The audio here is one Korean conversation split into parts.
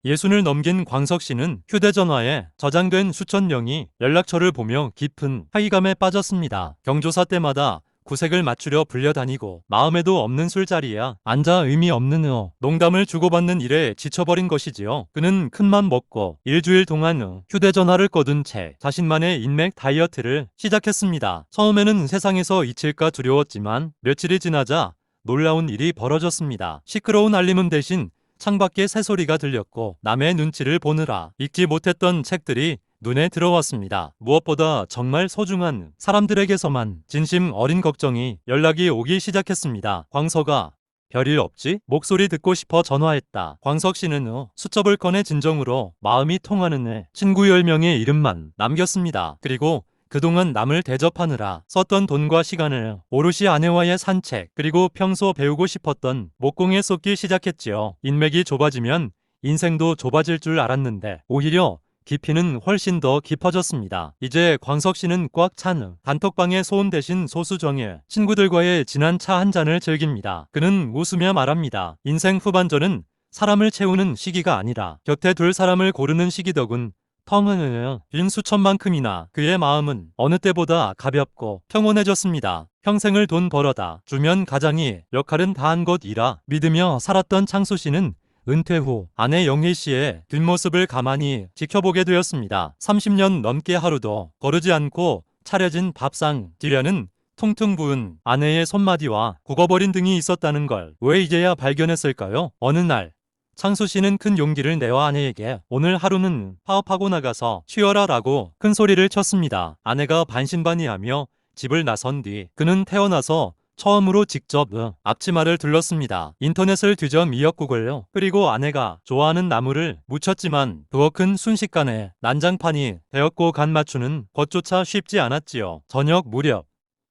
예순을 넘긴 광석 씨는 휴대전화에 저장된 수천 명이 연락처를 보며 깊은 회의감에 빠졌습니다. 경조사 때마다 구색을 맞추려 불려다니고 마음에도 없는 술자리야 앉아 의미 없는 농담을 주고받는 일에 지쳐버린 것이지요. 그는 큰맘 먹고 일주일 동안 휴대전화를 꺼둔 채 자신만의 인맥 다이어트를 시작했습니다. 처음에는 세상에서 잊힐까 두려웠지만 며칠이 지나자 놀라운 일이 벌어졌습니다. 시끄러운 알림음 대신 창밖에 새소리가 들렸고 남의 눈치를 보느라 읽지 못했던 책들이 눈에 들어왔습니다. 무엇보다 정말 소중한 사람들에게서만 진심 어린 걱정이 연락이 오기 시작했습니다. 광석아, 별일 없지? 목소리 듣고 싶어 전화했다. 광석 씨는 수첩을 꺼내 진정으로 마음이 통하는 친구 10명의 이름만 남겼습니다. 그리고 그동안 남을 대접하느라 썼던 돈과 시간을 오롯이 아내와의 산책, 그리고 평소 배우고 싶었던 목공에 쏟기 시작했지요. 인맥이 좁아지면 인생도 좁아질 줄 알았는데 오히려 깊이는 훨씬 더 깊어졌습니다. 이제 광석 씨는 꽉 찬 단톡방에 소음 대신 소수 정예 친구들과의 진한 차 한 잔을 즐깁니다. 그는 웃으며 말합니다. 인생 후반전은 사람을 채우는 시기가 아니라 곁에 둘 사람을 고르는 시기더군. 텅은 빈 수천만큼이나 그의 마음은 어느 때보다 가볍고 평온해졌습니다. 평생을 돈 벌어다 주면 가장이 역할은 다 한 것이라 믿으며 살았던 창수 씨는 은퇴 후 아내 영희 씨의 뒷모습을 가만히 지켜보게 되었습니다. 30년 넘게 하루도 거르지 않고 차려진 밥상 뒤에는 퉁퉁 부은 아내의 손마디와 굳어버린 등이 있었다는 걸 왜 이제야 발견했을까요? 어느 날 창수 씨는 큰 용기를 내어 아내에게 오늘 하루는 파업하고 나가서 쉬어라 라고 큰 소리를 쳤습니다. 아내가 반신반의하며 집을 나선 뒤 그는 태어나서 처음으로 직접 앞치마를 둘렀습니다. 인터넷을 뒤져 미역국을 끓이고 아내가 좋아하는 나물을 무쳤지만 부엌 큰 순식간에 난장판이 되었고 간 맞추는 것조차 쉽지 않았지요. 저녁 무렵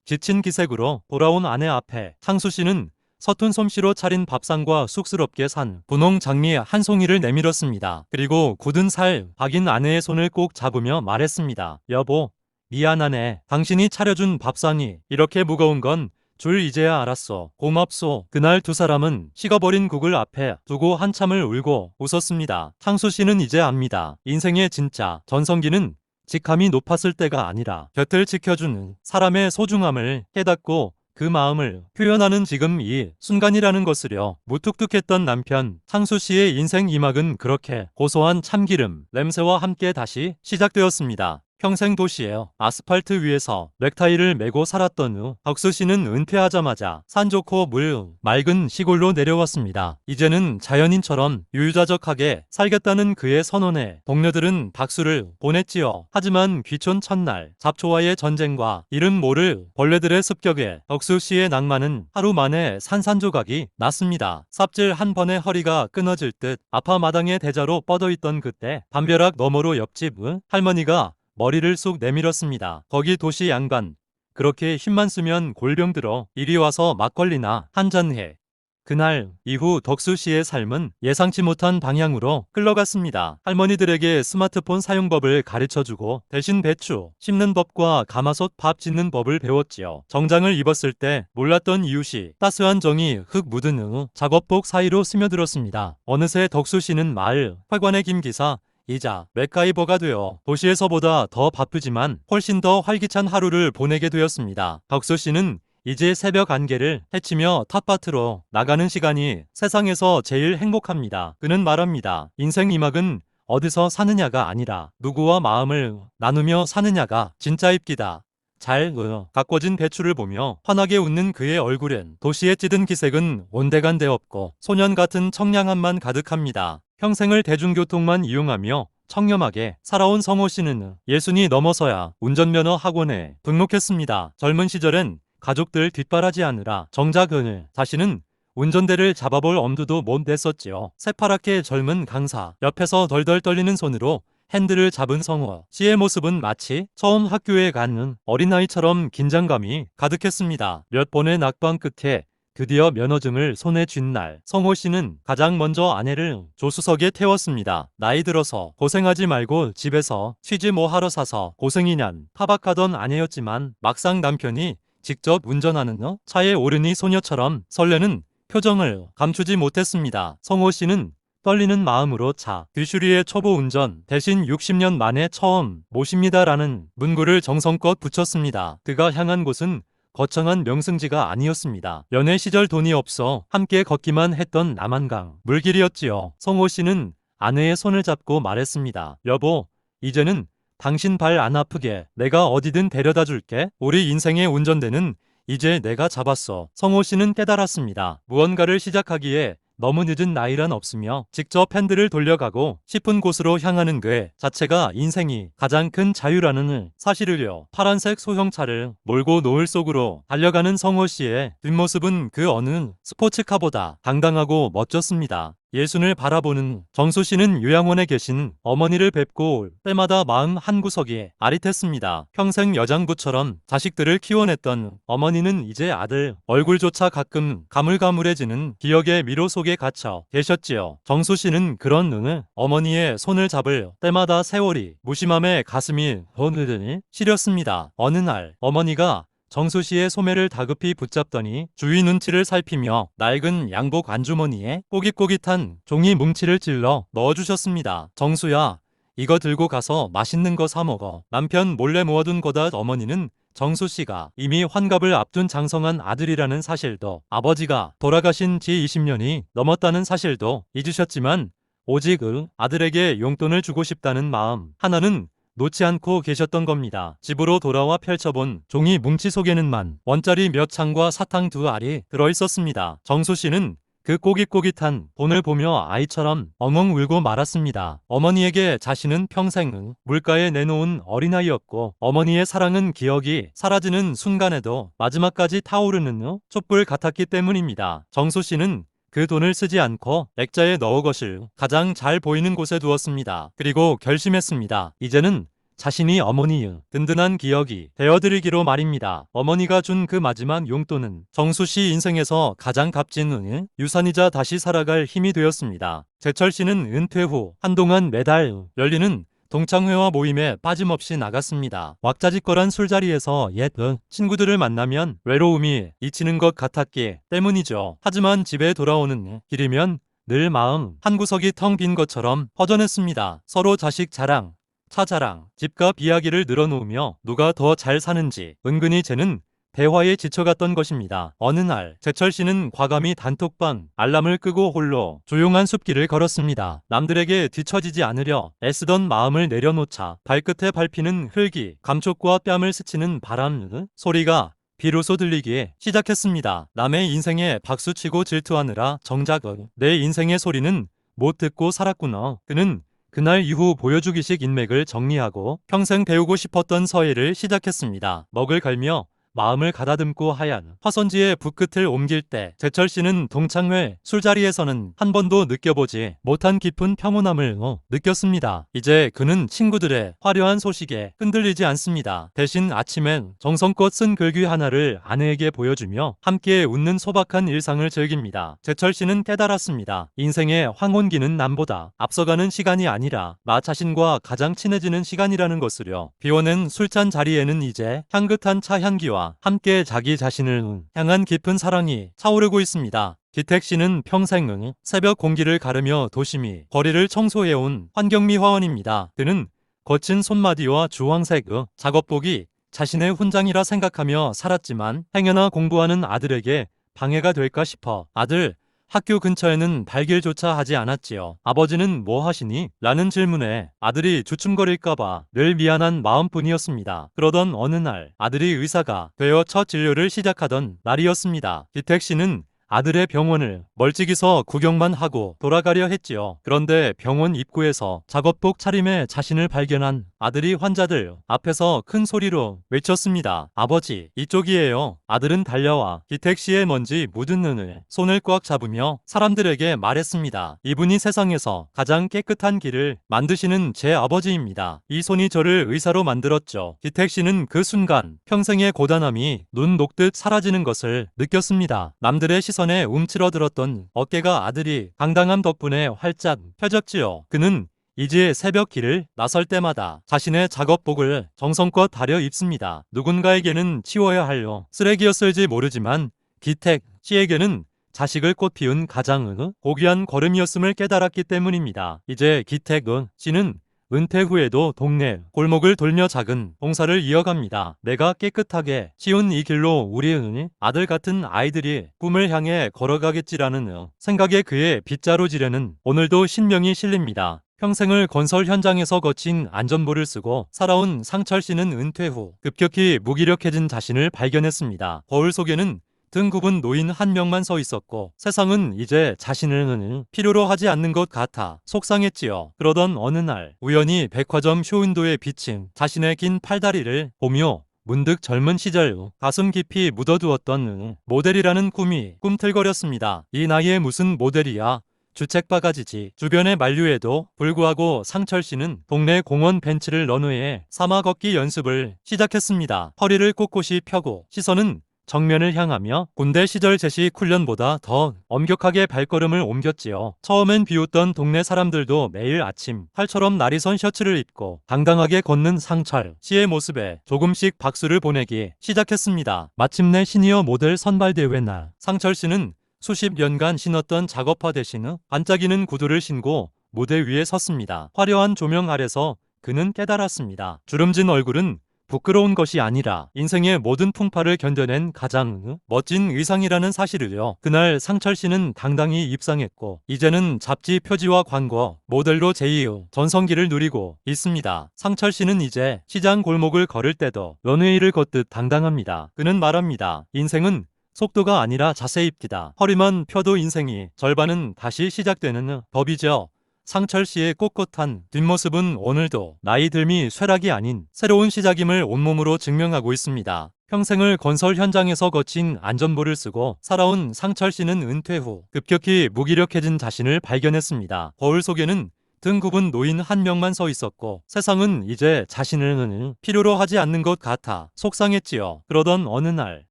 지친 기색으로 돌아온 아내 앞에 창수 씨는 서툰 솜씨로 차린 밥상과 쑥스럽게 산 분홍 장미 한 송이를 내밀었습니다. 그리고 굳은 살 박인 아내의 손을 꼭 잡으며 말했습니다. 여보, 미안하네. 당신이 차려준 밥상이 이렇게 무거운 건 줄 이제야 알았어. 고맙소. 그날 두 사람은 식어버린 국을 앞에 두고 한참을 울고 웃었습니다. 창수 씨는 이제 압니다. 인생의 진짜 전성기는 직함이 높았을 때가 아니라 곁을 지켜주는 사람의 소중함을 깨닫고 그 마음을 표현하는 지금 이 순간이라는 것을요. 무뚝뚝했던 남편 창수 씨의 인생 2막은 그렇게 고소한 참기름 냄새와 함께 다시 시작되었습니다. 평생 도시의 아스팔트 위에서 넥타이를 메고 살았던 후 덕수 씨는 은퇴하자마자 산 좋고 물 맑은 시골로 내려왔습니다. 이제는 자연인처럼 유유자적하게 살겠다는 그의 선언에 동료들은 박수를 보냈지요. 하지만 귀촌 첫날 잡초와의 전쟁과 이름 모를 벌레들의 습격에 덕수 씨의 낭만은 하루 만에 산산조각이 났습니다. 삽질 한 번에 허리가 끊어질 듯 아파마당의 대자로 뻗어있던 그때 담벼락 너머로 옆집 할머니가 머리를 쑥 내밀었습니다. 거기 도시 양반. 그렇게 힘만 쓰면 골병 들어 이리 와서 막걸리나 한잔해. 그날 이후 덕수 씨의 삶은 예상치 못한 방향으로 흘러갔습니다. 할머니들에게 스마트폰 사용법을 가르쳐주고 대신 배추 심는 법과 가마솥 밥 짓는 법을 배웠지요. 정장을 입었을 때 몰랐던 이웃이 따스한 정이 흙 묻은 작업복 사이로 스며들었습니다. 어느새 덕수 씨는 마을 회관의 김기사 이자 맥가이버가 되어 도시에서보다 더 바쁘지만 훨씬 더 활기찬 하루를 보내게 되었습니다. 덕수 씨는 이제 새벽 안개를 헤치며 텃밭으로 나가는 시간이 세상에서 제일 행복합니다. 그는 말합니다. 인생 2막은 어디서 사느냐가 아니라 누구와 마음을 나누며 사느냐가 진짜 입기다. 잘 가꿔진 배추를 보며 환하게 웃는 그의 얼굴엔 도시의 찌든 기색은 온데간데 없고 소년 같은 청량함만 가득합니다. 평생을 대중교통만 이용하며 청렴하게 살아온 성호 씨는 60이 넘어서야 운전면허 학원에 등록했습니다. 젊은 시절엔 가족들 뒷바라지하느라 정작 자신은 운전대를 잡아볼 엄두도 못 냈었지요. 새파랗게 젊은 강사 옆에서 덜덜 떨리는 손으로 핸들을 잡은 성호 씨의 모습은 마치 처음 학교에 가는 어린아이처럼 긴장감이 가득했습니다. 몇 번의 낙방 끝에 드디어 면허증을 손에 쥔 날 성호 씨는 가장 먼저 아내를 조수석에 태웠습니다. 나이 들어서 고생하지 말고 집에서 쉬지 뭐 하러 사서 고생이냔 타박하던 아내였지만 막상 남편이 직접 운전하는 차에 오르니 소녀처럼 설레는 표정을 감추지 못했습니다. 성호 씨는 떨리는 마음으로 차 뒤슈리의 초보 운전 대신 60년 만에 처음 모십니다라는 문구를 정성껏 붙였습니다. 그가 향한 곳은 거창한 명승지가 아니었습니다. 연애 시절 돈이 없어 함께 걷기만 했던 남한강 물길이었지요. 성호 씨는 아내의 손을 잡고 말했습니다. 여보, 이제는 당신 발 안 아프게 내가 어디든 데려다 줄게. 우리 인생의 운전대는 이제 내가 잡았어. 성호 씨는 깨달았습니다. 무언가를 시작하기에 너무 늦은 나이란 없으며 직접 핸들을 돌려가고 싶은 곳으로 향하는 그 자체가 인생이 가장 큰 자유라는 사실을요. 파란색 소형차를 몰고 노을 속으로 달려가는 성호 씨의 뒷모습은 그 어느 스포츠카보다 당당하고 멋졌습니다. 예순을 바라보는 정수 씨는 요양원에 계신 어머니를 뵙고 올 때마다 마음 한구석이 아릿했습니다. 평생 여장부처럼 자식들을 키워냈던 어머니는 이제 아들 얼굴조차 가끔 가물가물해지는 기억의 미로 속에 갇혀 계셨지요. 정수 씨는 그런 어머니의 손을 잡을 때마다 세월이 무심함에 가슴이 흐르니 시렸습니다. 어느 날 어머니가 정수 씨의 소매를 다급히 붙잡더니 주위 눈치를 살피며 낡은 양복 안주머니에 꼬깃꼬깃한 종이 뭉치를 찔러 넣어주셨습니다. 정수야, 이거 들고 가서 맛있는 거 사 먹어. 남편 몰래 모아둔 거다. 어머니는 정수 씨가 이미 환갑을 앞둔 장성한 아들이라는 사실도, 아버지가 돌아가신 지 20년이 넘었다는 사실도 잊으셨지만 오직 아들에게 용돈을 주고 싶다는 마음 하나는 놓지 않고 계셨던 겁니다. 집으로 돌아와 펼쳐본 종이 뭉치 속에는 원짜리 몇 장과 사탕 2알이 들어있었습니다. 정수 씨는 그 꼬깃꼬깃한 돈을 보며 아이처럼 엉엉 울고 말았습니다. 어머니에게 자신은 평생 물가에 내놓은 어린아이였고 어머니의 사랑은 기억이 사라지는 순간에도 마지막까지 타오르는 촛불 같았기 때문입니다. 정수 씨는 그 돈을 쓰지 않고 액자에 넣어 것을 가장 잘 보이는 곳에 두었습니다. 그리고 결심했습니다. 이제는 자신이 어머니의 든든한 기억이 되어드리기로 말입니다. 어머니가 준 그 마지막 용돈은 정수 씨 인생에서 가장 값진 유산이자 다시 살아갈 힘이 되었습니다. 제철 씨는 은퇴 후 한동안 매달 열리는 동창회와 모임에 빠짐없이 나갔습니다. 왁자지껄한 술자리에서 옛 친구들을 만나면 외로움이 잊히는 것 같았기 때문이죠. 하지만 집에 돌아오는 길이면 늘 마음 한구석이 텅 빈 것처럼 허전했습니다. 서로 자식 자랑, 차 자랑, 집값 이야기를 늘어놓으며 누가 더 잘 사는지 은근히 재는 대화에 지쳐갔던 것입니다. 어느 날 제철 씨는 과감히 단톡방 알람을 끄고 홀로 조용한 숲길을 걸었습니다. 남들에게 뒤처지지 않으려 애쓰던 마음을 내려놓자 발끝에 밟히는 흙이 감촉과 뺨을 스치는 바람 소리가 비로소 들리기 시작했습니다. 남의 인생에 박수치고 질투하느라 정작 내 인생의 소리는 못 듣고 살았구나. 그는 그날 이후 보여주기식 인맥을 정리하고 평생 배우고 싶었던 서예를 시작했습니다. 먹을 갈며 마음을 가다듬고 하얀 화선지에 붓끝을 옮길 때 제철 씨는 동창회 술자리에서는 한 번도 느껴보지 못한 깊은 평온함을 느꼈습니다. 이제 그는 친구들의 화려한 소식에 흔들리지 않습니다. 대신 아침엔 정성껏 쓴 글귀 하나를 아내에게 보여주며 함께 웃는 소박한 일상을 즐깁니다. 제철 씨는 깨달았습니다. 인생의 황혼기는 남보다 앞서가는 시간이 아니라 나 자신과 가장 친해지는 시간이라는 것을요. 비워낸 술잔 자리에는 이제 향긋한 차 향기와 함께 자기 자신을 향한 깊은 사랑이 차오르고 있습니다. 기택 씨는 평생 새벽 공기를 가르며 도심이 거리를 청소해온 환경미 화원입니다. 그는 거친 손마디와 주황색 작업복이 자신의 훈장이라 생각하며 살았지만 행여나 공부하는 아들에게 방해가 될까 싶어 아들, 학교 근처에는 발길조차 하지 않았지요. 아버지는 뭐 하시니? 라는 질문에 아들이 주춤거릴까봐 늘 미안한 마음뿐이었습니다. 그러던 어느 날 아들이 의사가 되어 첫 진료를 시작하던 날이었습니다. 기택 씨는 아들의 병원을 멀찍이서 구경만 하고 돌아가려 했지요. 그런데 병원 입구에서 작업복 차림에 자신을 발견한 아들이 환자들 앞에서 큰 소리로 외쳤습니다. 아버지, 이쪽이에요. 아들은 달려와 기택 씨의 먼지 묻은 눈을 손을 꽉 잡으며 사람들에게 말했습니다. 이분이 세상에서 가장 깨끗한 길을 만드시는 제 아버지입니다. 이 손이 저를 의사로 만들었죠. 기택 씨는 그 순간 평생의 고단함이 눈 녹듯 사라지는 것을 느꼈습니다. 남들의 시선에 움츠러들었던 어깨가 아들이 당당함 덕분에 활짝 펴졌지요. 그는 이제 새벽 길을 나설 때마다 자신의 작업복을 정성껏 다려 입습니다. 누군가에게는 치워야 할 쓰레기였을지 모르지만 기택 씨에게는 자식을 꽃피운 가장 고귀한 걸음이었음을 깨달았기 때문입니다. 이제 기택 씨는 은퇴 후에도 동네 골목을 돌며 작은 봉사를 이어갑니다. 내가 깨끗하게 씌운 이 길로 우리 아들 같은 아이들이 꿈을 향해 걸어가겠지라는 생각에 그의 빗자루 지뢰는 오늘도 신명이 실립니다. 평생을 건설 현장에서 거친 안전모를 쓰고 살아온 상철 씨는 은퇴 후 급격히 무기력해진 자신을 발견했습니다. 거울 속에는 등 굽은 노인 한 명만 서 있었고 세상은 이제 자신을 필요로 하지 않는 것 같아 속상했지요. 그러던 어느 날 우연히 백화점 쇼윈도에 비친 자신의 긴 팔다리를 보며 문득 젊은 시절 가슴 깊이 묻어두었던 모델이라는 꿈이 꿈틀거렸습니다. 이 나이에 무슨 모델이야. 주책바가지지. 주변의 만류에도 불구하고 상철 씨는 동네 공원 벤치를 런웨이에 삼아 걷기 연습을 시작했습니다. 허리를 꼿꼿이 펴고 시선은 정면을 향하며 군대 시절 제식 훈련보다 더 엄격하게 발걸음을 옮겼지요. 처음엔 비웃던 동네 사람들도 매일 아침 활처럼 날이 선 셔츠를 입고 당당하게 걷는 상철 씨의 모습에 조금씩 박수를 보내기 시작했습니다. 마침내 시니어 모델 선발대회 날 상철 씨는 수십 년간 신었던 작업화 대신 반짝이는 구두를 신고 무대 위에 섰습니다. 화려한 조명 아래서 그는 깨달았습니다. 주름진 얼굴은 부끄러운 것이 아니라 인생의 모든 풍파를 견뎌낸 가장 멋진 의상이라는 사실을요. 그날 상철 씨는 당당히 입상했고 이제는 잡지 표지와 광고 모델로 제2의 전성기를 누리고 있습니다. 상철 씨는 이제 시장 골목을 걸을 때도 런웨이를 걷듯 당당합니다. 그는 말합니다. 인생은 속도가 아니라 자세입니다. 허리만 펴도 인생이 절반은 다시 시작되는 법이죠. 상철 씨의 꼿꼿한 뒷모습은 오늘도 나이 듦이 쇠락이 아닌 새로운 시작임을 온몸으로 증명하고 있습니다. 평생을 건설 현장에서 거친 안전모를 쓰고 살아온 상철 씨는 은퇴 후 급격히 무기력해진 자신을 발견했습니다. 거울 속에는 등 굽은 노인 한 명만 서 있었고 세상은 이제 자신을 필요로 하지 않는 것 같아 속상했지요. 그러던 어느 날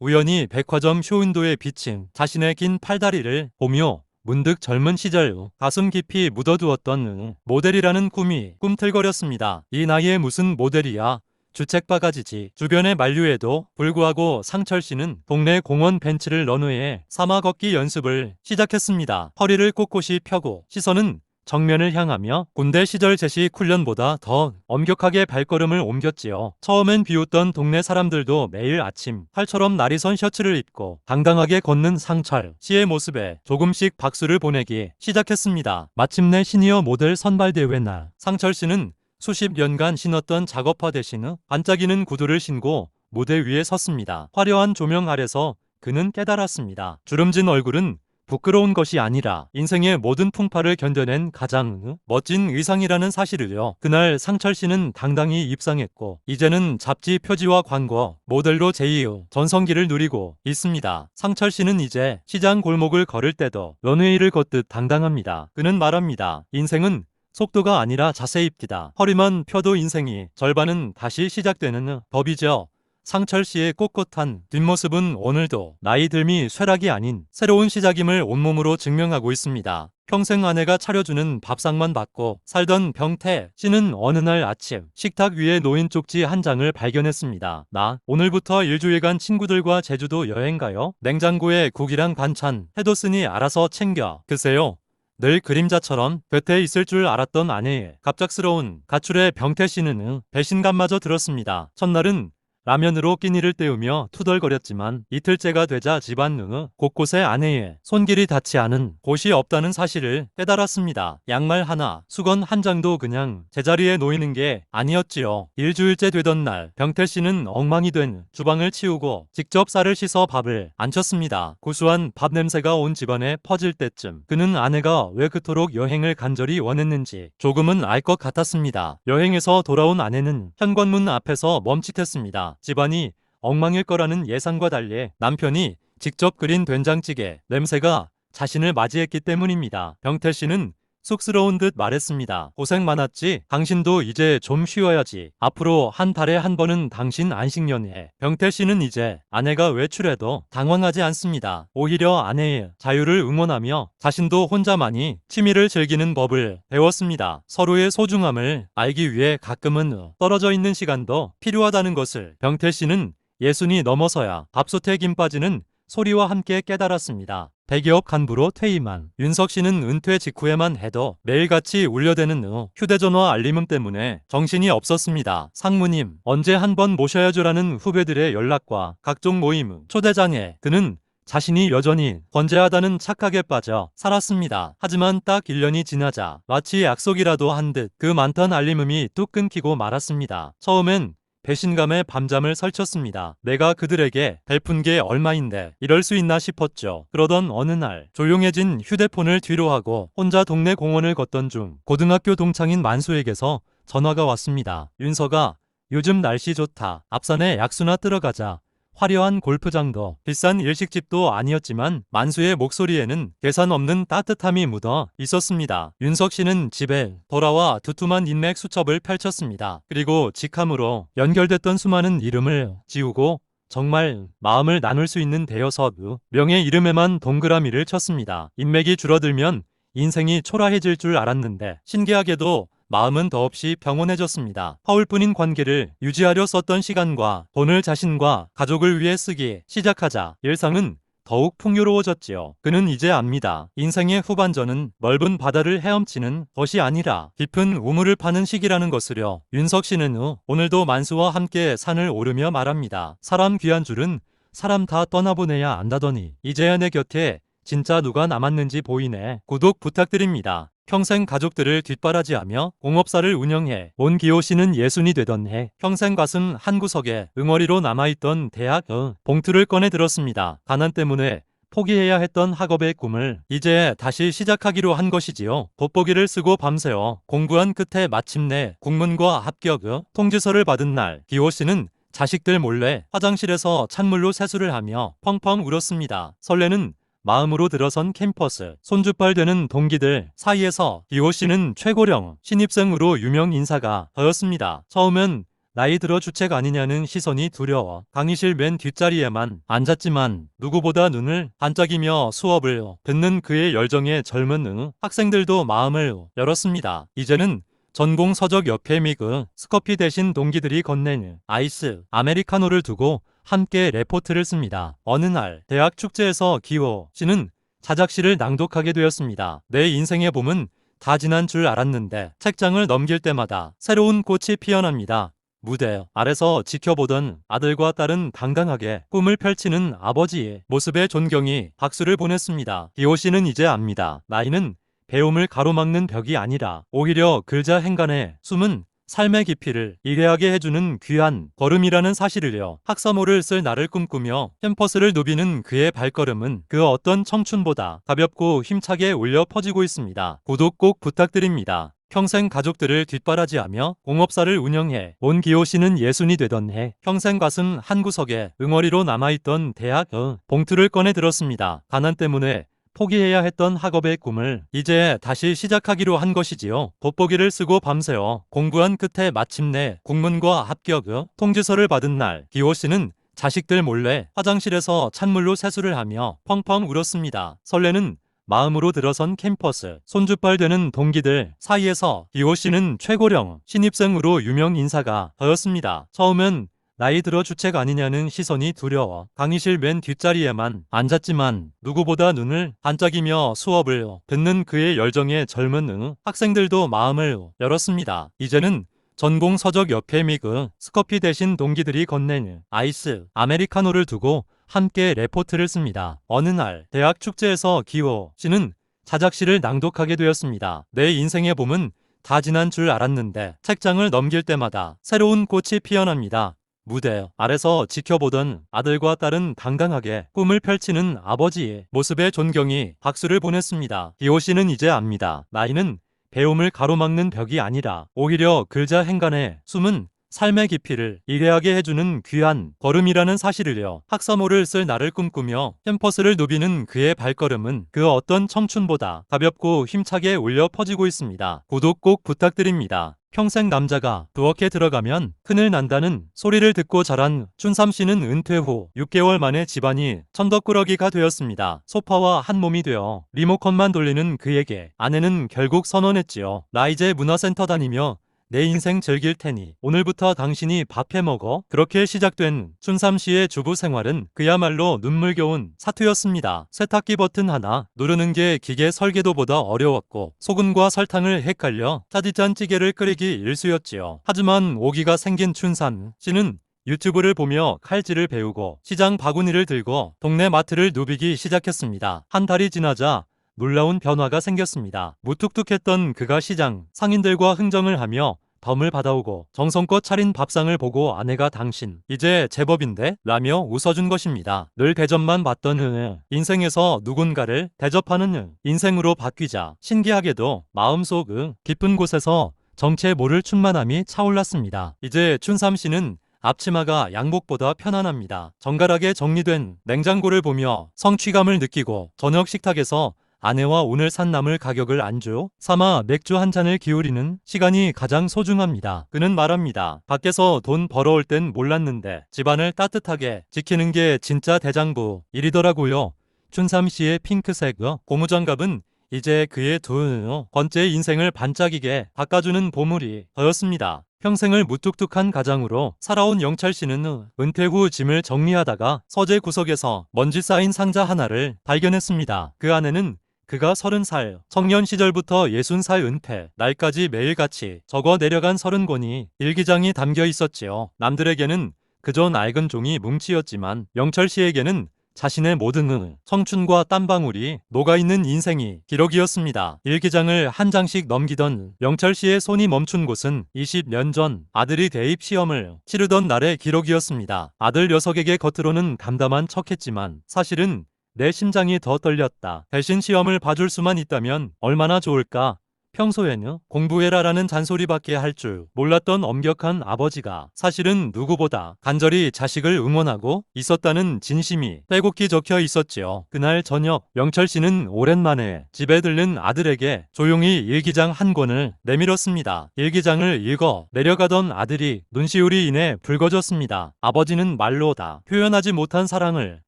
우연히 백화점 쇼윈도에 비친 자신의 긴 팔다리를 보며 문득 젊은 시절 가슴 깊이 묻어두었던 모델이라는 꿈이 꿈틀거렸습니다. 이 나이에 무슨 모델이야. 주책바가지지. 주변의 만류에도 불구하고 상철 씨는 동네 공원 벤치를 런웨이에 삼아 걷기 연습을 시작했습니다. 허리를 꼿꼿이 펴고 시선은 정면을 향하며 군대 시절 제식 훈련보다 더 엄격하게 발걸음을 옮겼지요. 처음엔 비웃던 동네 사람들도 매일 아침 활처럼 날이 선 셔츠를 입고 당당하게 걷는 상철 씨의 모습에 조금씩 박수를 보내기 시작했습니다. 마침내 시니어 모델 선발대회 날 상철 씨는 수십 년간 신었던 작업화 대신 반짝이는 구두를 신고 무대 위에 섰습니다. 화려한 조명 아래서 그는 깨달았습니다. 주름진 얼굴은 부끄러운 것이 아니라 인생의 모든 풍파를 견뎌낸 가장 멋진 의상이라는 사실을요. 그날 상철 씨는 당당히 입상했고 이제는 잡지 표지와 광고 모델로 제2의 전성기를 누리고 있습니다. 상철 씨는 이제 시장 골목을 걸을 때도 런웨이를 걷듯 당당합니다. 그는 말합니다. 인생은 속도가 아니라 자세입니다. 허리만 펴도 인생이 절반은 다시 시작되는 법이죠. 상철 씨의 꼿꼿한 뒷모습은 오늘도 나이 듦이 쇠락이 아닌 새로운 시작임을 온몸으로 증명하고 있습니다. 평생 아내가 차려주는 밥상만 받고 살던 병태 씨는 어느 날 아침 식탁 위에 놓인 쪽지 한 장을 발견했습니다. 나 오늘부터 일주일간 친구들과 제주도 여행 가요. 냉장고에 국이랑 반찬 해뒀으니 알아서 챙겨. 글쎄요. 늘 그림자처럼 곁에 있을 줄 알았던 아내의 갑작스러운 가출에 병태 씨는 배신감마저 들었습니다. 첫날은 라면으로 끼니를 때우며 투덜거렸지만 이틀째가 되자 집안 곳곳에 아내의 손길이 닿지 않은 곳이 없다는 사실을 깨달았습니다. 양말 하나, 수건 한 장도 그냥 제자리에 놓이는 게 아니었지요. 일주일째 되던 날 병태 씨는 엉망이 된 주방을 치우고 직접 쌀을 씻어 밥을 안쳤습니다. 구수한 밥 냄새가 온 집안에 퍼질 때쯤 그는 아내가 왜 그토록 여행을 간절히 원했는지 조금은 알 것 같았습니다. 여행에서 돌아온 아내는 현관문 앞에서 멈칫했습니다. 집안이 엉망일 거라는 예상과 달리 남편이 직접 끓인 된장찌개 냄새가 자신을 맞이했기 때문입니다. 병태 씨는 쑥스러운 듯 말했습니다. 고생 많았지? 당신도 이제 좀 쉬어야지. 앞으로 한 달에 한 번은 당신 안식년에. 병태 씨는 이제 아내가 외출해도 당황하지 않습니다. 오히려 아내의 자유를 응원하며 자신도 혼자만이 취미를 즐기는 법을 배웠습니다. 서로의 소중함을 알기 위해 가끔은 떨어져 있는 시간도 필요하다는 것을 병태 씨는 60이 넘어서야 밥솥에 김 빠지는 소리와 함께 깨달았습니다. 대기업 간부로 퇴임한 윤석 씨는 은퇴 직후에만 해도 매일같이 울려대는 휴대전화 알림음 때문에 정신이 없었습니다. 상무님, 언제 한번 모셔야죠라는 후배들의 연락과 각종 모임, 초대장에 그는 자신이 여전히 건재하다는 착각에 빠져 살았습니다. 하지만 딱 1년이 지나자 마치 약속이라도 한 듯 그 많던 알림음이 뚝 끊기고 말았습니다. 처음엔 배신감에 밤잠을 설쳤습니다. 내가 그들에게 베푼 게 얼마인데 이럴 수 있나 싶었죠. 그러던 어느 날 조용해진 휴대폰을 뒤로하고 혼자 동네 공원을 걷던 중 고등학교 동창인 만수에게서 전화가 왔습니다. 윤서가 요즘 날씨 좋다. 앞산에 약수나 뜨러 가자. 화려한 골프장도 비싼 일식집도 아니었지만 만수의 목소리에는 계산 없는 따뜻함이 묻어 있었습니다. 윤석 씨는 집에 돌아와 두툼한 인맥 수첩을 펼쳤습니다. 그리고 직함으로 연결됐던 수많은 이름을 지우고 정말 마음을 나눌 수 있는 대여섯 명의 이름에만 동그라미를 쳤습니다. 인맥이 줄어들면 인생이 초라해질 줄 알았는데 신기하게도 마음은 더없이 평온해졌습니다. 허울뿐인 관계를 유지하려 썼던 시간과 돈을 자신과 가족을 위해 쓰기 시작하자 일상은 더욱 풍요로워졌지요. 그는 이제 압니다. 인생의 후반전은 넓은 바다를 헤엄치는 것이 아니라 깊은 우물을 파는 시기라는 것을요. 윤석 씨는 오늘도 만수와 함께 산을 오르며 말합니다. 사람 귀한 줄은 사람 다 떠나보내야 안다더니 이제야 내 곁에 진짜 누가 남았는지 보이네. 구독 부탁드립니다. 평생 가족들을 뒷바라지하며 공업사를 운영해 온 기호 씨는 예순이 되던 해 평생 가슴 한구석에 응어리로 남아있던 대학 봉투를 꺼내 들었습니다. 가난 때문에 포기해야 했던 학업의 꿈을 이제 다시 시작하기로 한 것이지요. 돋보기를 쓰고 밤새워 공부한 끝에 마침내 국문과 합격 통지서를 받은 날 기호 씨는 자식들 몰래 화장실에서 찬물로 세수를 하며 펑펑 울었습니다. 설레는 마음으로 들어선 캠퍼스, 손주빨 되는 동기들 사이에서 기호 씨는 최고령 신입생으로 유명 인사가 되었습니다. 처음엔 나이 들어 주책 아니냐는 시선이 두려워 강의실 맨 뒷자리에만 앉았지만 누구보다 눈을 반짝이며 수업을 듣는 그의 열정에 젊은 학생들도 마음을 열었습니다. 이제는 전공 서적 옆에 미그 스커피 대신 동기들이 건넨 아이스 아메리카노를 두고 함께 레포트를 씁니다. 어느 날 대학 축제에서 기호 씨는 자작시를 낭독하게 되었습니다. 내 인생의 봄은 다 지난 줄 알았는데 책장을 넘길 때마다 새로운 꽃이 피어납니다. 무대 아래서 지켜보던 아들과 딸은 당당하게 꿈을 펼치는 아버지의 모습에 존경이 박수를 보냈습니다. 기호 씨는 이제 압니다. 나이는 배움을 가로막는 벽이 아니라 오히려 글자 행간에 숨은 삶의 깊이를 이해하게 해주는 귀한 걸음이라는 사실을요. 학사모를 쓸 날을 꿈꾸며 캠퍼스를 누비는 그의 발걸음은 그 어떤 청춘보다 가볍고 힘차게 울려 퍼지고 있습니다. 구독 꼭 부탁드립니다. 평생 가족들을 뒷바라지하며 공업사를 운영해 온 기호 씨는 예순이 되던 해 평생 가슴 한구석에 응어리로 남아있던 대학 봉투를 꺼내 들었습니다. 가난 때문에 포기해야 했던 학업의 꿈을 이제 다시 시작하기로 한 것이지요. 돋보기를 쓰고 밤새워 공부한 끝에 마침내 국문과 합격 통지서를 받은 날 기호 씨는 자식들 몰래 화장실에서 찬물로 세수를 하며 펑펑 울었습니다. 설레는 마음으로 들어선 캠퍼스, 손주빨 되는 동기들 사이에서 기호 씨는 최고령 신입생으로 유명 인사가 되었습니다. 처음엔 나이 들어 주책 아니냐는 시선이 두려워 강의실 맨 뒷자리에만 앉았지만 누구보다 눈을 반짝이며 수업을 듣는 그의 열정에 젊은 학생들도 마음을 열었습니다. 이제는 전공 서적 옆에 미그 스커피 대신 동기들이 건넨 아이스 아메리카노를 두고 함께 레포트를 씁니다. 어느 날 대학 축제에서 기호 씨는 자작시를 낭독하게 되었습니다. 내 인생의 봄은 다 지난 줄 알았는데 책장을 넘길 때마다 새로운 꽃이 피어납니다. 무대 아래서 지켜보던 아들과 딸은 당당하게 꿈을 펼치는 아버지의 모습에 존경이 박수를 보냈습니다. 기호 씨는 이제 압니다. 나이는 배움을 가로막는 벽이 아니라 오히려 글자 행간에 숨은 삶의 깊이를 이해하게 해주는 귀한 걸음이라는 사실을요. 학사모를 쓸 날을 꿈꾸며 캠퍼스를 누비는 그의 발걸음은 그 어떤 청춘보다 가볍고 힘차게 울려 퍼지고 있습니다. 구독 꼭 부탁드립니다. 평생 남자가 부엌에 들어가면 큰일 난다는 소리를 듣고 자란 춘삼 씨는 은퇴 후 6개월 만에 집안이 천덕꾸러기가 되었습니다. 소파와 한 몸이 되어 리모컨만 돌리는 그에게 아내는 결국 선언했지요. 나 이제 문화센터 다니며 내 인생 즐길 테니 오늘부터 당신이 밥해 먹어. 그렇게 시작된 춘삼 씨의 주부 생활은 그야말로 눈물겨운 사투였습니다. 세탁기 버튼 하나 누르는 게 기계 설계도보다 어려웠고 소금과 설탕을 헷갈려 짜디짠 찌개를 끓이기 일쑤였지요. 하지만 오기가 생긴 춘삼 씨는 유튜브를 보며 칼질을 배우고 시장 바구니를 들고 동네 마트를 누비기 시작했습니다. 한 달이 지나자 놀라운 변화가 생겼습니다. 무뚝뚝했던 그가 시장 상인들과 흥정을 하며 덤을 받아오고 정성껏 차린 밥상을 보고 아내가 당신 이제 제법인데? 라며 웃어준 것입니다. 늘 대접만 받던 인생에서 누군가를 대접하는 인생으로 바뀌자 신기하게도 마음속 깊은 곳에서 정체 모를 충만함이 차올랐습니다. 이제 춘삼 씨는 앞치마가 양복보다 편안합니다. 정갈하게 정리된 냉장고를 보며 성취감을 느끼고 저녁 식탁에서 아내와 오늘 산 나물 가격을 안주 삼아 맥주 한 잔을 기울이는 시간이 가장 소중합니다. 그는 말합니다. 밖에서 돈 벌어올 땐 몰랐는데 집안을 따뜻하게 지키는 게 진짜 대장부 일이더라고요. 춘삼 씨의 핑크색 고무장갑은 이제 그의 두 번째 인생을 반짝이게 바꿔주는 보물이 되었습니다. 평생을 무뚝뚝한 가장으로 살아온 영철 씨는 은퇴 후 짐을 정리하다가 서재 구석에서 먼지 쌓인 상자 하나를 발견했습니다. 그 안에는 그가 30살, 청년 시절부터 60살 은퇴, 날까지 매일같이 적어 내려간 30권이 일기장이 담겨 있었지요. 남들에게는 그저 낡은 종이 뭉치였지만 영철 씨에게는 자신의 모든 청춘과 땀방울이 녹아있는 인생이 기록이었습니다. 일기장을 한 장씩 넘기던 영철 씨의 손이 멈춘 곳은 20년 전 아들이 대입 시험을 치르던 날의 기록이었습니다. 아들 녀석에게 겉으로는 담담한 척했지만 사실은 내 심장이 더 떨렸다. 대신 시험을 봐줄 수만 있다면 얼마나 좋을까. 평소에는 공부해라라는 잔소리밖에 할 줄 몰랐던 엄격한 아버지가 사실은 누구보다 간절히 자식을 응원하고 있었다는 진심이 빼곡히 적혀 있었지요. 그날 저녁 영철 씨는 오랜만에 집에 들른 아들에게 조용히 일기장 한 권을 내밀었습니다. 일기장을 읽어 내려가던 아들이 눈시울이 인해 붉어졌습니다. 아버지는 말로 다 표현하지 못한 사랑을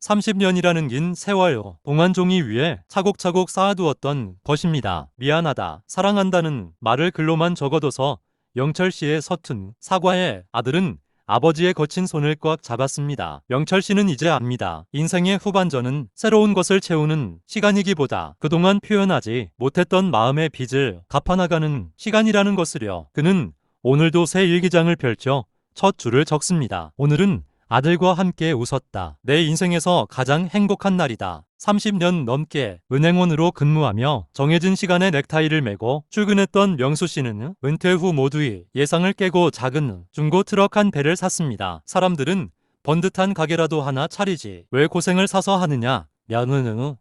30년이라는 긴 세월 동안 종이 위에 차곡차곡 쌓아두었던 것입니다. 미안하다. 사랑한다는 말을 글로만 적어둬서 영철 씨의 서툰 사과에 아들은 아버지의 거친 손을 꽉 잡았습니다. 영철 씨는 이제 압니다. 인생의 후반전은 새로운 것을 채우는 시간이기보다 그동안 표현하지 못했던 마음의 빚을 갚아나가는 시간이라는 것을요. 그는 오늘도 새 일기장을 펼쳐 첫 줄을 적습니다. 오늘은 아들과 함께 웃었다. 내 인생에서 가장 행복한 날이다. 30년 넘게 은행원으로 근무하며 정해진 시간에 넥타이를 매고 출근했던 명수 씨는 은퇴 후 모두의 예상을 깨고 작은 중고 트럭 한 대를 샀습니다. 사람들은 번듯한 가게라도 하나 차리지 왜 고생을 사서 하느냐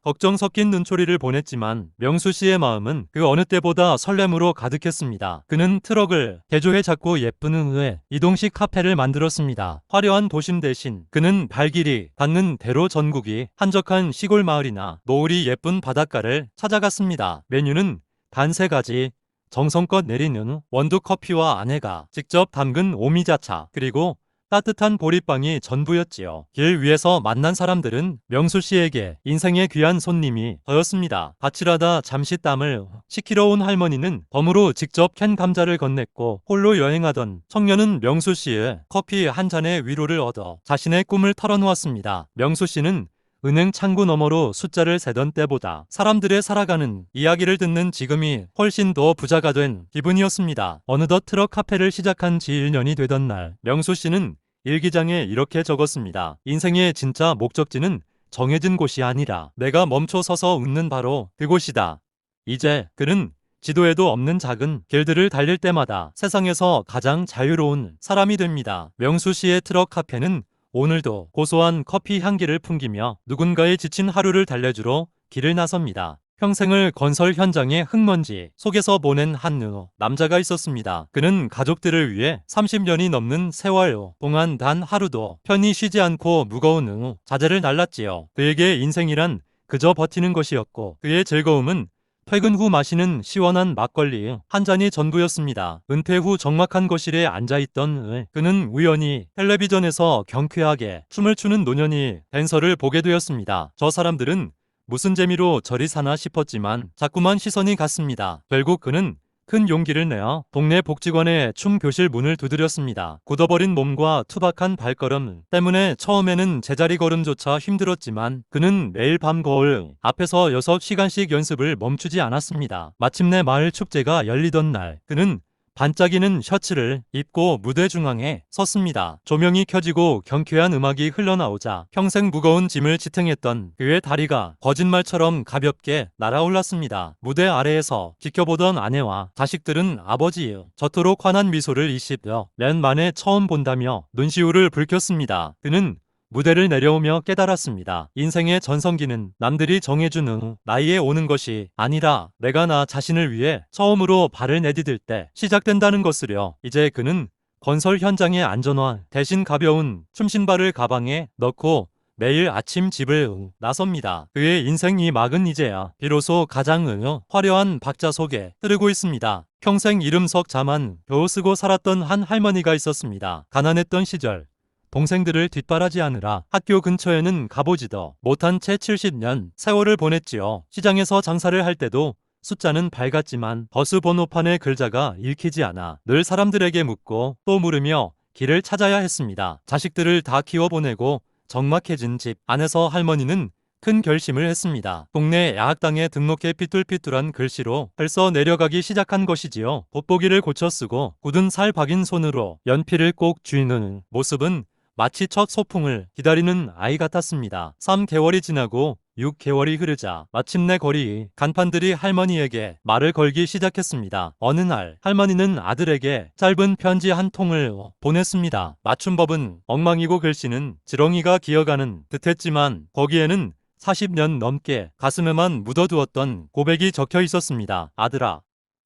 걱정 섞인 눈초리를 보냈지만 명수 씨의 마음은 그 어느 때보다 설렘으로 가득했습니다. 그는 트럭을 개조해 작고 예쁜 이동식 카페를 만들었습니다. 화려한 도심 대신 그는 발길이 닿는 대로 전국이 한적한 시골 마을이나 노을이 예쁜 바닷가를 찾아갔습니다. 메뉴는 단 3가지. 정성껏 내리는 원두 커피와 아내가 직접 담근 오미자차 그리고 따뜻한 보리빵이 전부였지요. 길 위에서 만난 사람들은 명수 씨에게 인생의 귀한 손님이 되었습니다. 밭일하다 잠시 땀을 식히러 온 할머니는 덤으로 직접 캔 감자를 건넸고 홀로 여행하던 청년은 명수 씨의 커피 한 잔에 위로를 얻어 자신의 꿈을 털어놓았습니다. 명수 씨는 은행 창구 너머로 숫자를 세던 때보다 사람들의 살아가는 이야기를 듣는 지금이 훨씬 더 부자가 된 기분이었습니다. 어느덧 트럭 카페를 시작한 지 1년이 되던 날 명수 씨는 일기장에 이렇게 적었습니다. 인생의 진짜 목적지는 정해진 곳이 아니라 내가 멈춰 서서 웃는 바로 그곳이다. 이제 그는 지도에도 없는 작은 길들을 달릴 때마다 세상에서 가장 자유로운 사람이 됩니다. 명수 씨의 트럭 카페는 오늘도 고소한 커피 향기를 풍기며 누군가의 지친 하루를 달래주러 길을 나섭니다. 평생을 건설 현장의 흙먼지 속에서 보낸 한 남자가 있었습니다. 그는 가족들을 위해 30년이 넘는 세월 동안 단 하루도 편히 쉬지 않고 무거운 자재를 날랐지요. 그에게 인생이란 그저 버티는 것이었고 그의 즐거움은 퇴근 후 마시는 시원한 막걸리 한 잔이 전부였습니다. 은퇴 후 적막한 거실에 앉아있던 그는 우연히 텔레비전에서 경쾌하게 춤을 추는 노년이 댄서를 보게 되었습니다. 저 사람들은 무슨 재미로 저리 사나 싶었지만 자꾸만 시선이 갔습니다. 결국 그는 큰 용기를 내어 동네 복지관의 춤 교실 문을 두드렸습니다. 굳어버린 몸과 투박한 발걸음 때문에 처음에는 제자리 걸음조차 힘들었지만 그는 매일 밤 거울 앞에서 6시간씩 연습을 멈추지 않았습니다. 마침내 마을 축제가 열리던 날 그는 반짝이는 셔츠를 입고 무대 중앙에 섰습니다. 조명이 켜지고 경쾌한 음악이 흘러나오자 평생 무거운 짐을 지탱했던 그의 다리가 거짓말처럼 가볍게 날아올랐습니다. 무대 아래에서 지켜보던 아내와 자식들은 아버지의 저토록 환한 미소를 20년 만에 처음 본다며 눈시울을 붉혔습니다. 그는 무대를 내려오며 깨달았습니다. 인생의 전성기는 남들이 정해주는 나이에 오는 것이 아니라 내가 나 자신을 위해 처음으로 발을 내디딜 때 시작된다는 것을요. 이제 그는 건설 현장의 안전화 대신 가벼운 춤신발을 가방에 넣고 매일 아침 집을 나섭니다. 그의 인생이 막은 이제야 비로소 가장 화려한 박자 속에 흐르고 있습니다. 평생 이름석 자만 겨우 쓰고 살았던 한 할머니가 있었습니다. 가난했던 시절 동생들을 뒷바라지하느라 학교 근처에는 가보지도 못한 채 70년 세월을 보냈지요. 시장에서 장사를 할 때도 숫자는 밝았지만 버스 번호판의 글자가 읽히지 않아 늘 사람들에게 묻고 또 물으며 길을 찾아야 했습니다. 자식들을 다 키워보내고 적막해진 집 안에서 할머니는 큰 결심을 했습니다. 동네 야학당에 등록해 삐뚤삐뚤한 글씨로 벌써 내려가기 시작한 것이지요. 돋보기를 고쳐 쓰고 굳은 살 박인 손으로 연필을 꼭 쥐는 모습은 마치 첫 소풍을 기다리는 아이 같았습니다. 3개월이 지나고 6개월이 흐르자 마침내 거리 간판들이 할머니에게 말을 걸기 시작했습니다. 어느 날 할머니는 아들에게 짧은 편지 한 통을 보냈습니다. 맞춤법은 엉망이고 글씨는 지렁이가 기어가는 듯했지만 거기에는 40년 넘게 가슴에만 묻어두었던 고백이 적혀 있었습니다. 아들아,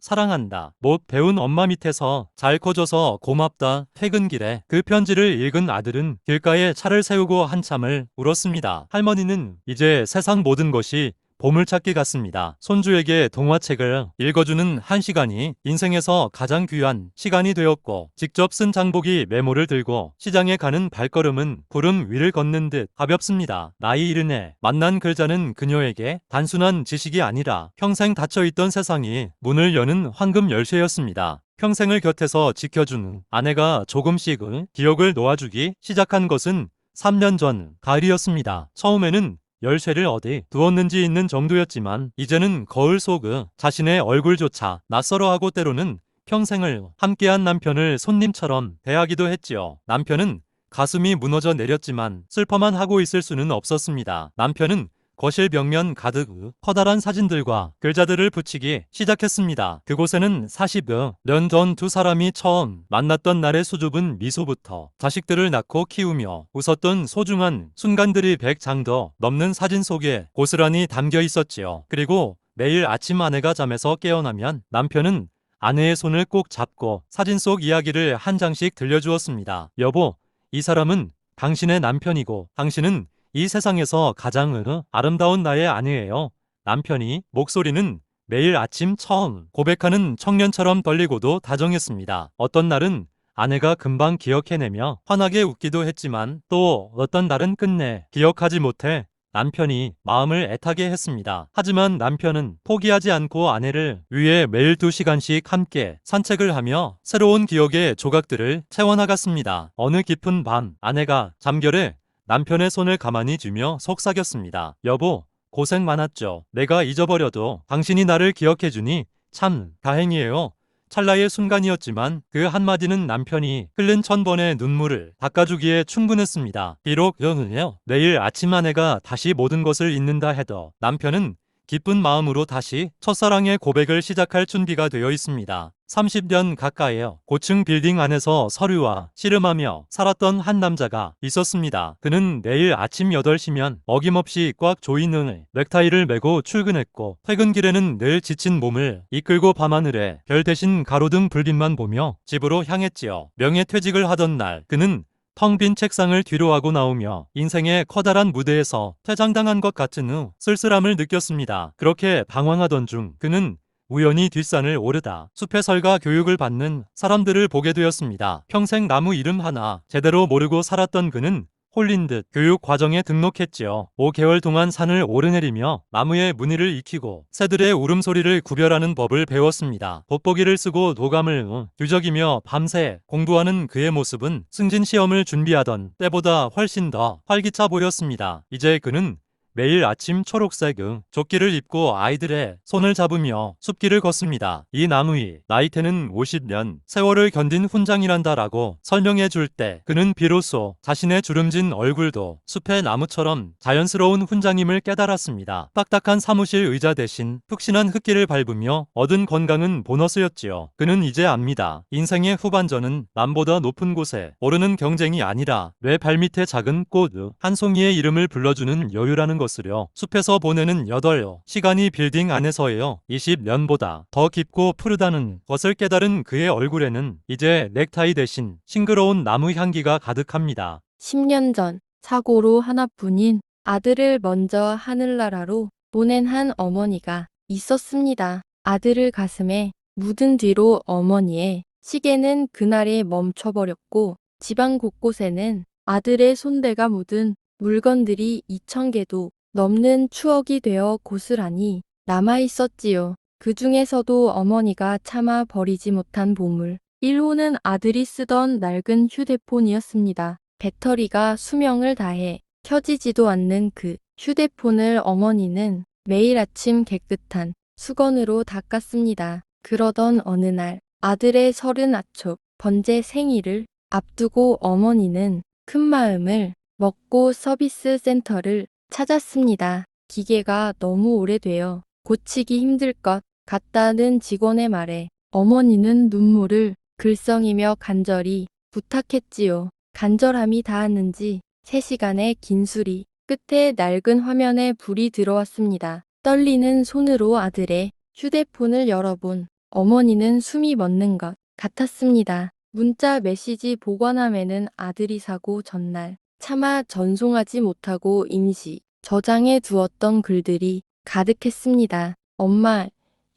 사랑한다. 못 배운 엄마 밑에서 잘 커줘서 고맙다. 퇴근길에 그 편지를 읽은 아들은 길가에 차를 세우고 한참을 울었습니다. 할머니는 이제 세상 모든 것이 보물찾기 같습니다. 손주에게 동화책을 읽어주는 한 시간이 인생에서 가장 귀한 시간이 되었고 직접 쓴 장보기 메모를 들고 시장에 가는 발걸음은 구름 위를 걷는 듯 가볍습니다. 나이 70에 만난 글자는 그녀에게 단순한 지식이 아니라 평생 닫혀있던 세상이 문을 여는 황금 열쇠였습니다. 평생을 곁에서 지켜주는 아내가 조금씩 기억을 놓아주기 시작한 것은 3년 전 가을이었습니다. 처음에는 열쇠를 어디 두었는지 있는 정도였지만 이제는 거울 속 자신의 얼굴조차 낯설어하고 때로는 평생을 함께한 남편을 손님처럼 대하기도 했지요. 남편은 가슴이 무너져 내렸지만 슬퍼만 하고 있을 수는 없었습니다. 남편은 거실 벽면 가득 커다란 사진들과 글자들을 붙이기 시작했습니다. 그곳에는 40여 년 전 두 사람이 처음 만났던 날의 수줍은 미소부터 자식들을 낳고 키우며 웃었던 소중한 순간들이 100장도 넘는 사진 속에 고스란히 담겨 있었지요. 그리고 매일 아침 아내가 잠에서 깨어나면 남편은 아내의 손을 꼭 잡고 사진 속 이야기를 한 장씩 들려주었습니다. 여보, 이 사람은 당신의 남편이고 당신은 이 세상에서 가장 아름다운 나의 아내예요. 남편이 목소리는 매일 아침 처음 고백하는 청년처럼 떨리고도 다정했습니다. 어떤 날은 아내가 금방 기억해내며 환하게 웃기도 했지만 또 어떤 날은 끝내 기억하지 못해 남편이 마음을 애타게 했습니다. 하지만 남편은 포기하지 않고 아내를 위해 매일 2시간씩 함께 산책을 하며 새로운 기억의 조각들을 채워나갔습니다. 어느 깊은 밤 아내가 잠결에 남편의 손을 가만히 쥐며 속삭였습니다. 여보, 고생 많았죠. 내가 잊어버려도 당신이 나를 기억해주니 참 다행이에요. 찰나의 순간이었지만 그 한마디는 남편이 흘린 1000번의 눈물을 닦아주기에 충분했습니다. 비록 내일 아침 아내가 다시 모든 것을 잊는다 해도 남편은 기쁜 마음으로 다시 첫사랑의 고백을 시작할 준비가 되어 있습니다. 30년 가까이요. 고층 빌딩 안에서 서류와 씨름하며 살았던 한 남자가 있었습니다. 그는 매일 아침 8시면 어김없이 꽉 조이는 넥타이를 메고 출근했고 퇴근길에는 늘 지친 몸을 이끌고 밤하늘에 별 대신 가로등 불빛만 보며 집으로 향했지요. 명예퇴직을 하던 날 그는 텅 빈 책상을 뒤로하고 나오며 인생의 커다란 무대에서 퇴장당한 것 같은 쓸쓸함을 느꼈습니다. 그렇게 방황하던 중 그는 우연히 뒷산을 오르다 숲의 설가 교육을 받는 사람들을 보게 되었습니다. 평생 나무 이름 하나 제대로 모르고 살았던 그는 홀린 듯 교육 과정에 등록했지요. 5개월 동안 산을 오르내리며 나무의 무늬를 익히고 새들의 울음소리를 구별하는 법을 배웠습니다. 돋보기를 쓰고 도감을 뒤적이며 밤새 공부하는 그의 모습은 승진 시험을 준비하던 때보다 훨씬 더 활기차 보였습니다. 이제 그는 매일 아침 초록색 조끼를 입고 아이들의 손을 잡으며 숲길을 걷습니다. 이 나무 위 나이테는 50년 세월을 견딘 훈장이란다라고 설명해 줄 때 그는 비로소 자신의 주름진 얼굴도 숲의 나무처럼 자연스러운 훈장임을 깨달았습니다. 딱딱한 사무실 의자 대신 푹신한 흙길을 밟으며 얻은 건강은 보너스였지요. 그는 이제 압니다. 인생의 후반전은 남보다 높은 곳에 오르는 경쟁이 아니라 내 발밑에 작은 꽃 한 송이의 이름을 불러주는 여유라는 것을요. 숲에서 보내는 8시간이 빌딩 안에서예요. 20년보다 더 깊고 푸르다는 것을 깨달은 그의 얼굴에는 이제 넥타이 대신 싱그러운 나무 향기가 가득합니다. 10년 전 사고로 하나뿐인 아들을 먼저 하늘나라로 보낸 한 어머니가 있었습니다. 아들을 가슴에 묻은 뒤로 어머니의 시계는 그날에 멈춰버렸고 집안 곳곳에는 아들의 손대가 묻은 물건들이 2000개도 넘는 추억이 되어 고스란히 남아있었지요. 그 중에서도 어머니가 참아 버리지 못한 보물 1호는 아들이 쓰던 낡은 휴대폰이었습니다. 배터리가 수명을 다해 켜지지도 않는 그 휴대폰을 어머니는 매일 아침 깨끗한 수건으로 닦았습니다. 그러던 어느 날 아들의 30아홉 번째 생일을 앞두고 어머니는 큰 마음을 먹고 서비스 센터를 찾았습니다. 기계가 너무 오래되어 고치기 힘들 것 같다는 직원의 말에 어머니는 눈물을 글썽이며 간절히 부탁했지요. 간절함이 닿았는지 3시간의 긴 수리 끝에 낡은 화면에 불이 들어왔습니다. 떨리는 손으로 아들의 휴대폰을 열어본 어머니는 숨이 멎는 것 같았습니다. 문자 메시지 보관함에는 아들이 사고 전날 차마 전송하지 못하고 임시 저장해 두었던 글들이 가득했습니다. 엄마,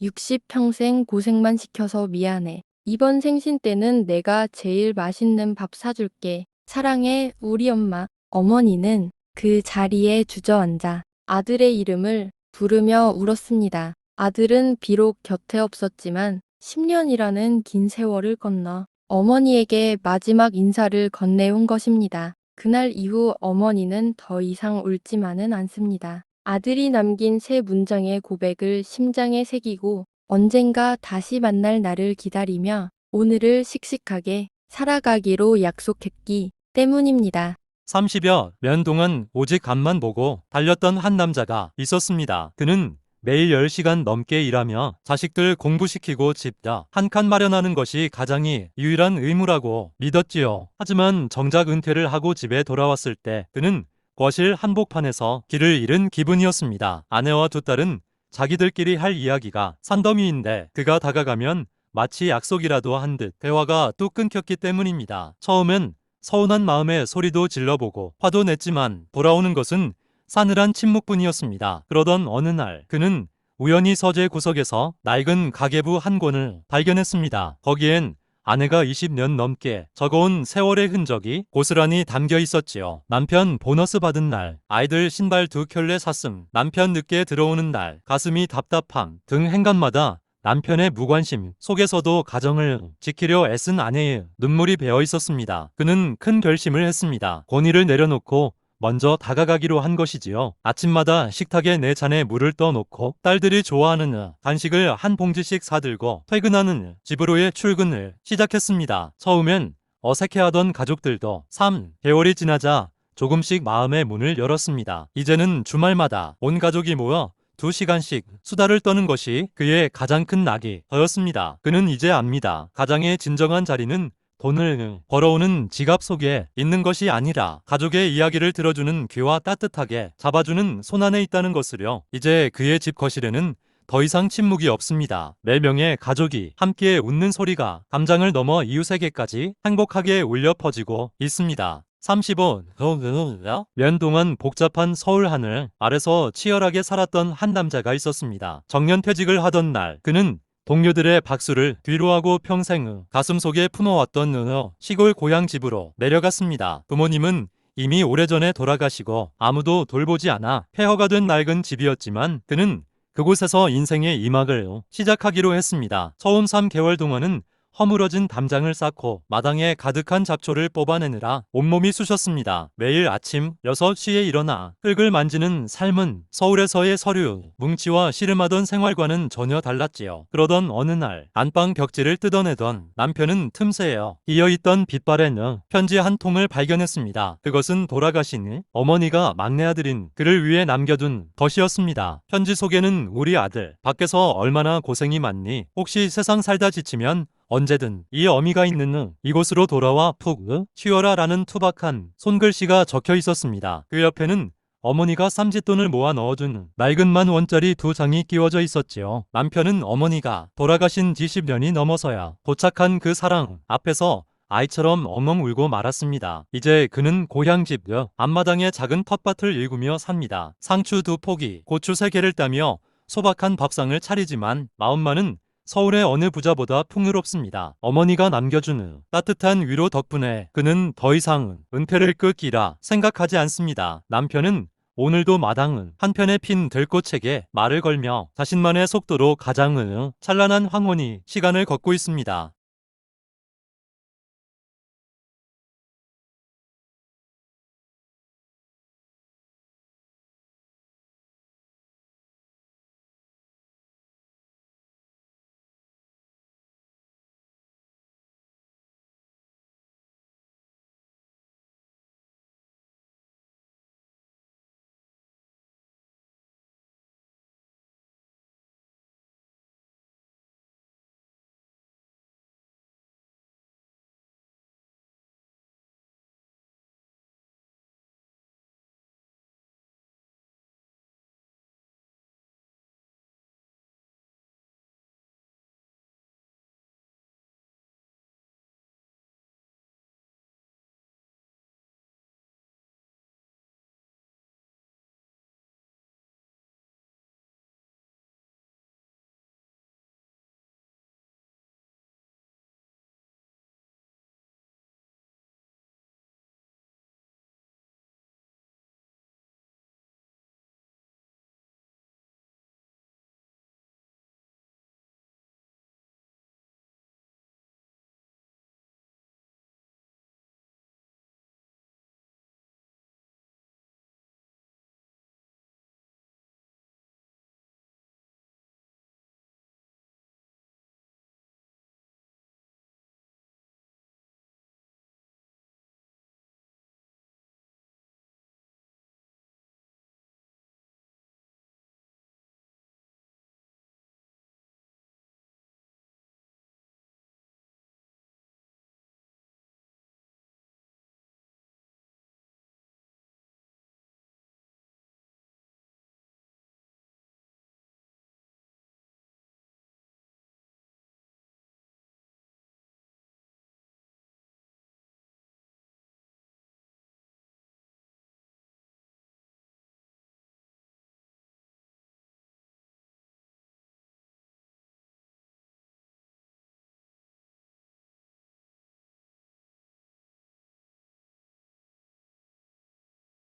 60평생 고생만 시켜서 미안해. 이번 생신 때는 내가 제일 맛있는 밥 사줄게. 사랑해, 우리 엄마. 어머니는 그 자리에 주저앉아 아들의 이름을 부르며 울었습니다. 아들은 비록 곁에 없었지만 10년이라는 긴 세월을 건너 어머니에게 마지막 인사를 건네온 것입니다. 그날 이후 어머니는 더 이상 울지만은 않습니다. 아들이 남긴 세 문장의 고백을 심장에 새기고 언젠가 다시 만날 날을 기다리며 오늘을 씩씩하게 살아가기로 약속했기 때문입니다. 30여 년 동안 오직 앞만 보고 달렸던 한 남자가 있었습니다. 그는 매일 10시간 넘게 일하며 자식들 공부시키고 집 한 칸 마련하는 것이 가장이 유일한 의무라고 믿었지요. 하지만 정작 은퇴를 하고 집에 돌아왔을 때 그는 거실 한복판에서 길을 잃은 기분이었습니다. 아내와 두 딸은 자기들끼리 할 이야기가 산더미인데 그가 다가가면 마치 약속이라도 한 듯 대화가 뚝 끊겼기 때문입니다. 처음엔 서운한 마음에 소리도 질러보고 화도 냈지만 돌아오는 것은 싸늘한 침묵뿐이었습니다. 그러던 어느 날 그는 우연히 서재 구석에서 낡은 가계부 한 권을 발견했습니다. 거기엔 아내가 20년 넘게 적어온 세월의 흔적이 고스란히 담겨 있었지요. 남편 보너스 받은 날, 아이들 신발 2켤레 샀음, 남편 늦게 들어오는 날, 가슴이 답답함 등 행간마다 남편의 무관심 속에서도 가정을 지키려 애쓴 아내의 눈물이 배어 있었습니다. 그는 큰 결심을 했습니다. 권위를 내려놓고 먼저 다가가기로 한 것이지요. 아침마다 식탁에 4잔의 물을 떠놓고 딸들이 좋아하는 간식을 한 봉지씩 사들고 퇴근하는 집으로의 출근을 시작했습니다. 처음엔 어색해하던 가족들도 3개월이 지나자 조금씩 마음의 문을 열었습니다. 이제는 주말마다 온 가족이 모여 2시간씩 수다를 떠는 것이 그의 가장 큰 낙이 되었습니다. 그는 이제 압니다. 가장의 진정한 자리는 돈을 벌어오는 지갑 속에 있는 것이 아니라 가족의 이야기를 들어주는 귀와 따뜻하게 잡아주는 손 안에 있다는 것을요. 이제 그의 집 거실에는 더 이상 침묵이 없습니다. 4명의 가족이 함께 웃는 소리가 감장을 넘어 이웃에게까지 행복하게 울려 퍼지고 있습니다. 35년 동안 복잡한 서울 하늘 아래서 치열하게 살았던 한 남자가 있었습니다. 정년퇴직을 하던 날 그는 동료들의 박수를 뒤로하고 평생 가슴속에 품어왔던 시골 고향 집으로 내려갔습니다. 부모님은 이미 오래전에 돌아가시고 아무도 돌보지 않아 폐허가 된 낡은 집이었지만 그는 그곳에서 인생의 2막을 시작하기로 했습니다. 처음 3개월 동안은 허물어진 담장을 쌓고 마당에 가득한 잡초를 뽑아내느라 온몸이 쑤셨습니다. 매일 아침 6시에 일어나 흙을 만지는 삶은 서울에서의 서류, 뭉치와 씨름하던 생활과는 전혀 달랐지요. 그러던 어느 날 안방 벽지를 뜯어내던 남편은 틈새에 끼어있던 빗발에 편지 한 통을 발견했습니다. 그것은 돌아가신 어머니가 막내 아들인 그를 위해 남겨둔 것이었습니다. 편지 속에는 우리 아들, 밖에서 얼마나 고생이 많니? 혹시 세상 살다 지치면 언제든 이 어미가 있는 이곳으로 돌아와 푹 쉬어라 라는 투박한 손글씨가 적혀 있었습니다. 그 옆에는 어머니가 쌈짓돈을 모아 넣어둔 낡은 10,000원짜리 2장이 끼워져 있었지요. 남편은 어머니가 돌아가신 지 10년이 넘어서야 도착한 그 사랑 앞에서 아이처럼 엉엉 울고 말았습니다. 이제 그는 고향집 앞마당에 작은 텃밭을 일구며 삽니다. 상추 2포기, 고추 3개를 따며 소박한 밥상을 차리지만 마음만은 서울의 어느 부자보다 풍요롭습니다. 어머니가 남겨준 따뜻한 위로 덕분에 그는 더 이상 은퇴를 끊기라 생각하지 않습니다. 남편은 오늘도 마당 한편에 핀 들꽃에게 말을 걸며 자신만의 속도로 가장 찬란한 황혼이 시간을 걷고 있습니다.